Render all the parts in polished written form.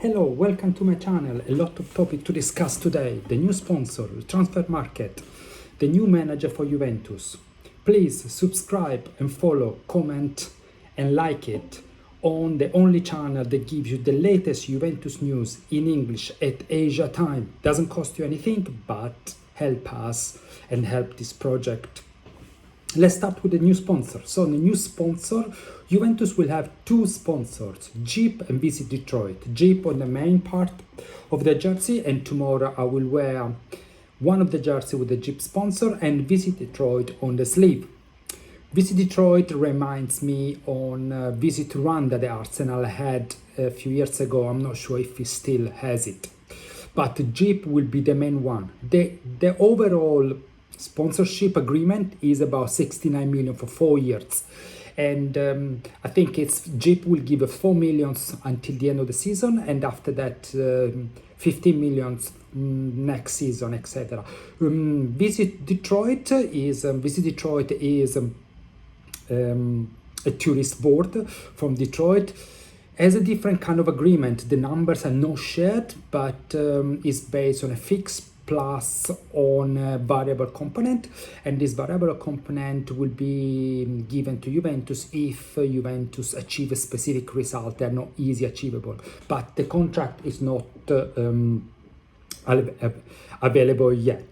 Hello, welcome to my channel. A lot of topic to discuss today. The new sponsor, the transfer market, the new manager for Juventus. Please subscribe and follow, comment and like it on the only channel that gives you the latest Juventus news in English at Asia time. Doesn't cost you anything, but help us and help this project. Let's start with the new sponsor. So the new sponsor, Juventus will have two sponsors, Jeep and Visit Detroit. Jeep on the main part of the jersey, and tomorrow I will wear one of the jersey with the Jeep sponsor and Visit Detroit on the sleeve. Visit Detroit reminds me on Visit Rwanda the Arsenal had a few years ago. I'm not sure if he still has it, but Jeep will be the main one. The overall sponsorship agreement is about 69 million for 4 years, and I think it's Jeep will give 4 million until the end of the season, and after that 15 million next season, etc. Visit Detroit is a tourist board from Detroit. Has a different kind of agreement. The numbers are not shared, but is based on a fixed plus on a variable component, and this variable component will be given to Juventus if Juventus achieve a specific result. They are not easy achievable, but the contract is not available yet.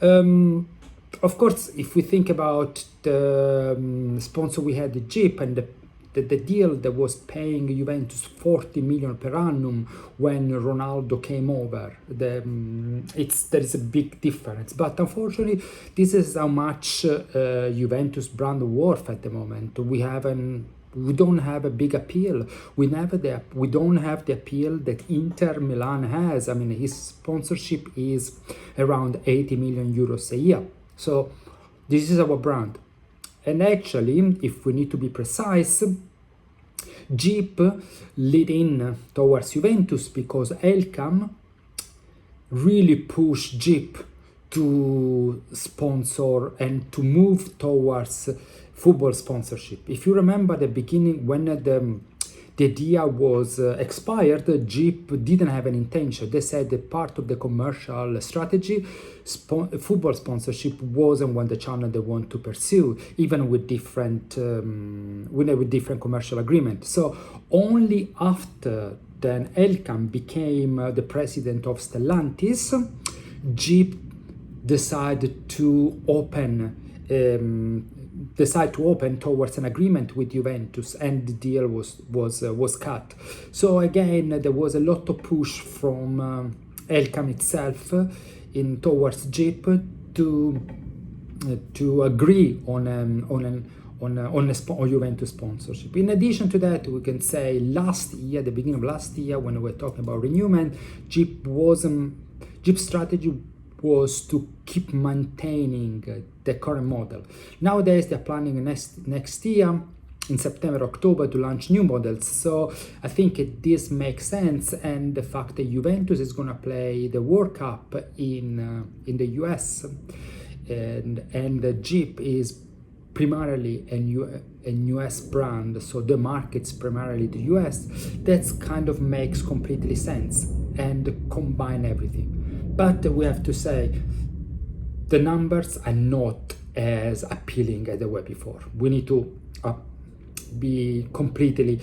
Of course, if we think about the sponsor we had, the Jeep, and the deal that was paying Juventus 40 million per annum when Ronaldo came over, there is a big difference. But unfortunately, this is how much Juventus brand worth at the moment. We don't have a big appeal. We don't have the appeal that Inter Milan has. I mean, his sponsorship is around 80 million euros a year. So this is our brand. And actually, if we need to be precise, Jeep lead in towards Juventus because Elcam really pushed Jeep to sponsor and to move towards football sponsorship. If you remember the beginning, when the idea was expired, Jeep didn't have an intention. They said that part of the commercial strategy, football sponsorship wasn't one the channel they want to pursue, even with different commercial agreements. So only after then Elcam became the president of Stellantis, Jeep decided to open towards an agreement with Juventus, and the deal was cut. So again, there was a lot of push from Elcam itself towards Jeep to agree on Juventus sponsorship. In addition to that, we can say the beginning of last year, when we were talking about renewal, Jeep's strategy was to keep maintaining the current model. Nowadays, they're planning next year, in September, October, to launch new models. So I think this makes sense, and the fact that Juventus is going to play the World Cup in the US, and Jeep is primarily a US brand, so the market's primarily the US. That kind of makes completely sense and combine everything. But we have to say, the numbers are not as appealing as they were before. We need to be completely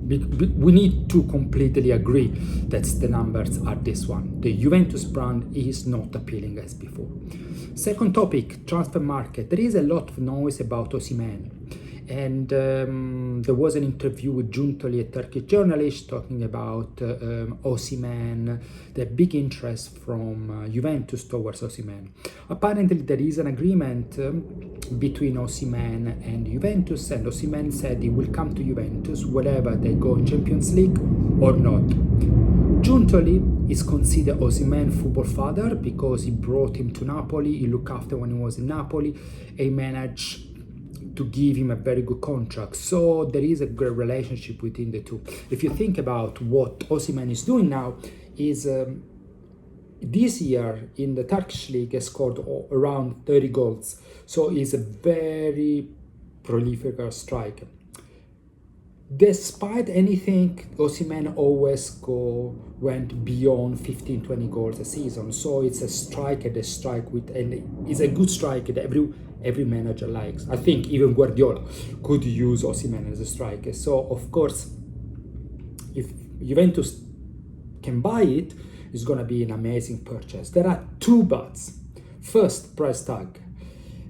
we need to completely agree that the numbers are this one. The Juventus brand is not appealing as before. Second topic, transfer market. There is a lot of noise about Osimhen. And there was an interview with Giuntoli, a Turkish journalist, talking about Osimhen, the big interest from Juventus towards Osimhen. Apparently, there is an agreement between Osimhen and Juventus, and Osimhen said he will come to Juventus whether they go in Champions League or not. Giuntoli is considered Osimhen football father because he brought him to Napoli, he looked after when he was in Napoli, he managed to give him a very good contract. So there is a good relationship between the two. If you think about what Osimhen is doing now, is this year in the Turkish league has scored around 30 goals. So he's a very prolific striker. despite anything, Osimhen always went beyond 15-20 goals a season. So it's a striker that strike with, and is a good striker that every manager likes. I think even Guardiola could use Osimhen as a striker. So of course, if Juventus can buy it, it's gonna be an amazing purchase. There are two buts. First, price tag.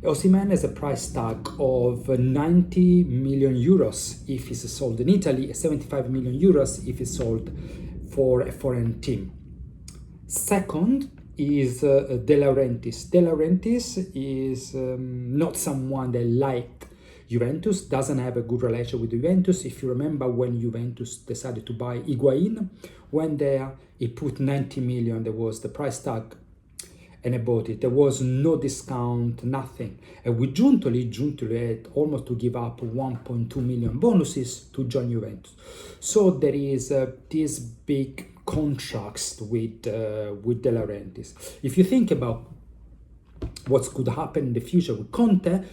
Osimhen has a price tag of 90 million euros if he's sold in Italy, 75 million euros if he's sold for a foreign team. Second is De Laurentiis. De Laurentiis is not someone that liked Juventus, doesn't have a good relation with Juventus. If you remember when Juventus decided to buy Higuain, when there, he put 90 million, there was the price tag, and I bought it. There was no discount, nothing. And with Giuntoli had almost to give up 1.2 million bonuses to join Juventus. So there is this big contrast with De Laurentiis. If you think about what could happen in the future with Conte,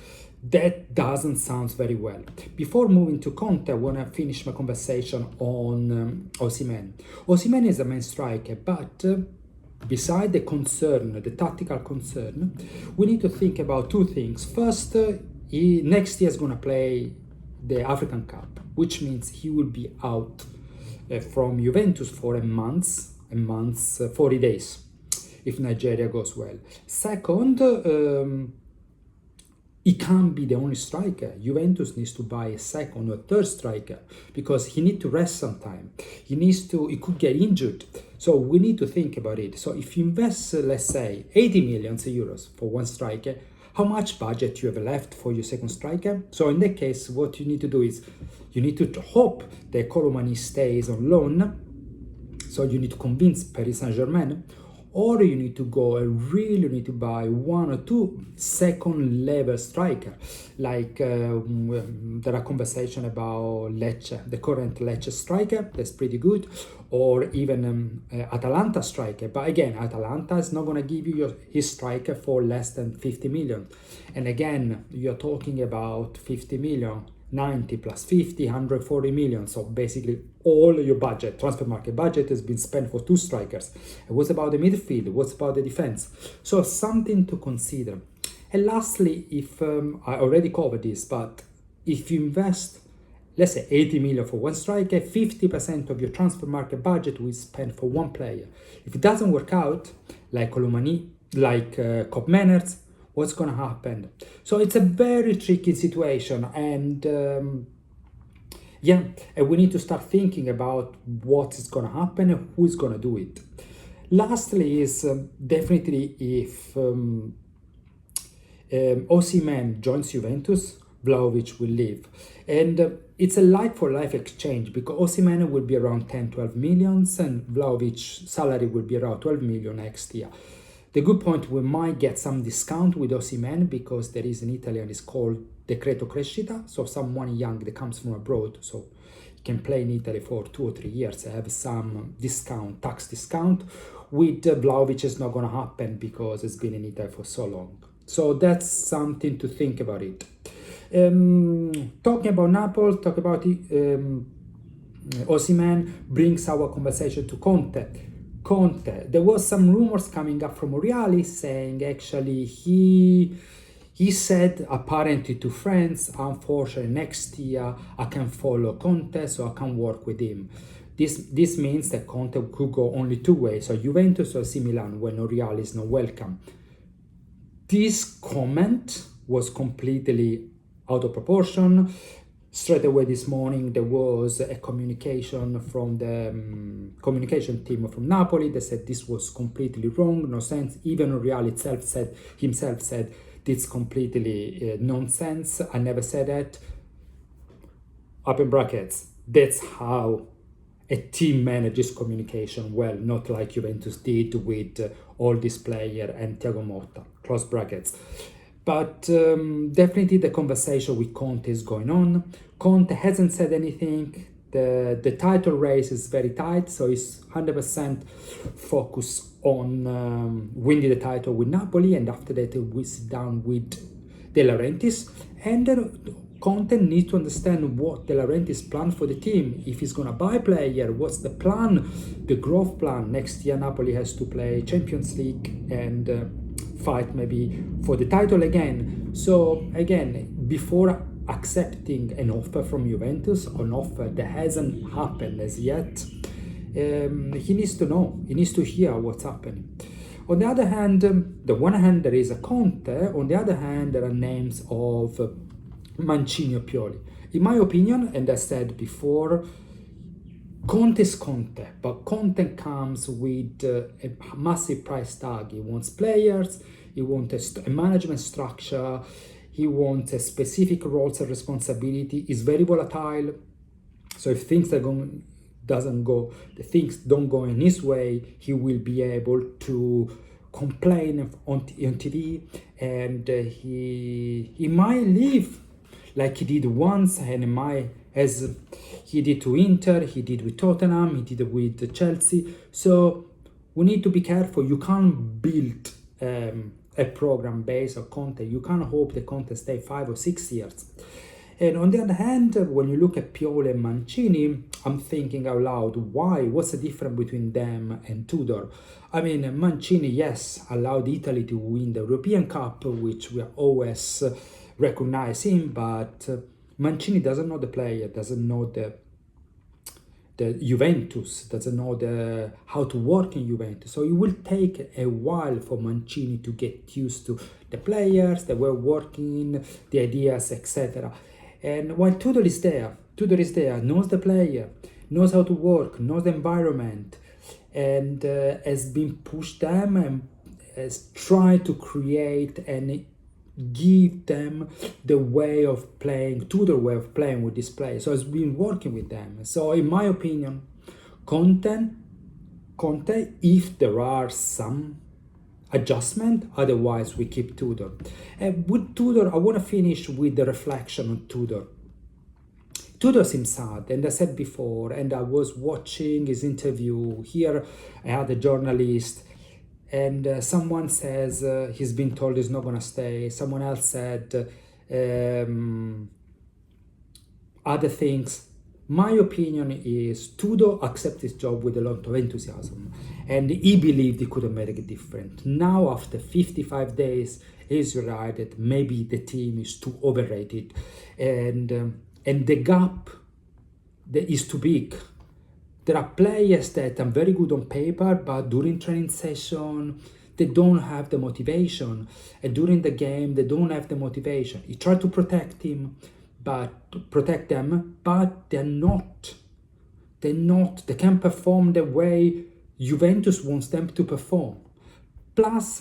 that doesn't sound very well. Before moving to Conte, I want to finish my conversation on Osimhen. Osimhen is a main striker, but beside the concern, the tactical concern, we need to think about two things. First, next year is going to play the African Cup, which means he will be out from Juventus for a month, 40 days, if Nigeria goes well. Second, he can't be the only striker. Juventus needs to buy a second or third striker because he needs to rest sometime. He could get injured. So we need to think about it. So if you invest, let's say, 80 million euros for one striker, how much budget you have left for your second striker? So in that case, what you need to do is you need to hope that Colomani stays on loan. So you need to convince Paris Saint-Germain, or you need to go and really need to buy one or two second level striker. Like there are conversations about Lecce, the current Lecce striker, that's pretty good, or even Atalanta striker. But again, Atalanta is not going to give you his striker for less than 50 million. And again, you're talking about 50 million. 90 plus 50, 140 million. So basically all your budget, transfer market budget, has been spent for two strikers. And what's about the midfield? What's about the defense? So something to consider. And lastly, if I already covered this, but if you invest, let's say 80 million for one striker, 50% of your transfer market budget will spend for one player. If it doesn't work out, like Colomani, like Kopp Manners, what's going to happen? So it's a very tricky situation, and and we need to start thinking about what is going to happen and who is going to do it. Lastly is definitely if Osimhen joins Juventus, Vlahovic will leave. And it's a like-for-life exchange because Osimhen will be around 10-12 millions and Vlahovic's salary will be around 12 million next year. The good point, we might get some discount with Osimhen because there is in Italian, it's called Decreto Crescita, so someone young that comes from abroad, so he can play in Italy for 2 or 3 years, have some discount, tax discount. With Vlahovic, it's not going to happen because it's been in Italy for so long. So that's something to think about it. Talking about Napoli, talk about Osimhen brings our conversation to Conte. There was some rumors coming up from Oriali saying actually he said apparently to friends, unfortunately next year I can follow Conte, so I can work with him. This means that Conte could go only two ways, so Juventus or AC Milan when Oriali is not welcome. This comment was completely out of proportion. Straight away this morning, there was a communication from the communication team from Napoli. They said this was completely wrong, no sense. Even Oriali himself said this completely nonsense. I never said that. Open brackets. That's how a team manages communication well, not like Juventus did with all this player and Thiago Motta. Close brackets. But definitely the conversation with Conte is going on. Conte hasn't said anything. The title race is very tight, so he's 100% focused on winning the title with Napoli, and after that we sit down with De Laurentiis. And Conte needs to understand what De Laurentiis plan for the team. If he's going to buy player, what's the plan, the growth plan. Next year Napoli has to play Champions League and fight maybe for the title again. So again, before accepting an offer from Juventus, an offer that hasn't happened as yet, he needs to know, he needs to hear what's happening. On the other hand, the one hand there is a Conte, on the other hand there are names of Mancini or Pioli. In my opinion, and I said before, Conte is Conte, but Conte comes with a massive price tag. He wants players, he wants a management structure, he wants a specific roles and responsibility. He's very volatile, so if things the things don't go in his way, he will be able to complain on TV, and he might leave like he did once, and as he did to Inter, he did with Tottenham, he did with Chelsea. So we need to be careful. You can't build a program based on Conte. You can't hope that Conte stay 5 or 6 years. And on the other hand, when you look at Pioli and Mancini, I'm thinking out loud, why? What's the difference between them and Tudor? I mean, Mancini, yes, allowed Italy to win the European Cup, which we always recognize him, but Mancini doesn't know the player, doesn't know the Juventus, doesn't know how to work in Juventus. So it will take a while for Mancini to get used to the players, the way of working, the ideas, etc. And while Tudor is there, knows the player, knows how to work, knows the environment, and has been pushed them and has tried to create and give them the way of playing, Tudor way of playing with this player. So has been working with them. So in my opinion, Conte, if there are some adjustment, otherwise we keep Tudor. And with Tudor, I want to finish with the reflection on Tudor. Tudor seems sad, and I said before, and I was watching his interview here. I had a journalist, and someone says he's been told he's not going to stay. Someone else said other things. My opinion is Tudor accepted his job with a lot of enthusiasm, and he believed he could make a difference. Now, after 55 days, he's right that maybe the team is too overrated, and the gap that is too big. There are players that are very good on paper, but during training session, they don't have the motivation. And during the game, they don't have the motivation. He tried to protect them, but they're not. They can't perform the way Juventus wants them to perform. Plus,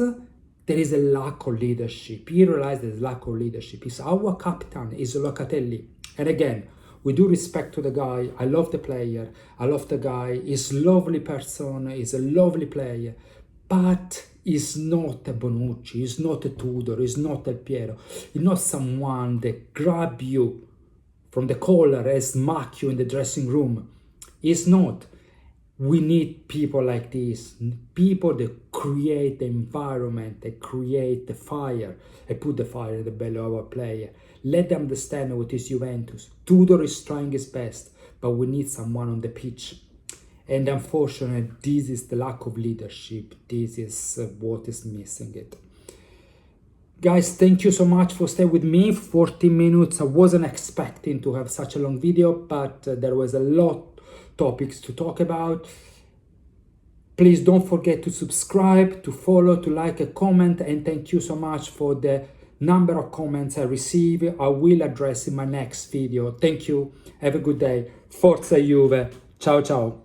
there is a lack of leadership. He realized there's lack of leadership. He's our captain, is Locatelli. And again, with due respect to the guy, I love the player, I love the guy, he's a lovely person, he's a lovely player, but he's not a Bonucci, he's not a Tudor, he's not a Piero, he's not someone that grab you from the collar and smack you in the dressing room. He's not. We need people like this, people that create the environment, that create the fire, and put the fire in the belly of our player. Let them understand what is Juventus. Tudor is trying his best, but we need someone on the pitch. And unfortunately, this is the lack of leadership. This is what is missing it. Guys, thank you so much for staying with me. 14 minutes. I wasn't expecting to have such a long video, but there was a lot of topics to talk about. Please don't forget to subscribe, to follow, to like, a comment, and thank you so much for the number of comments I receive. I will address in my next video. Thank you. Have a good day. Forza Juve. Ciao, ciao.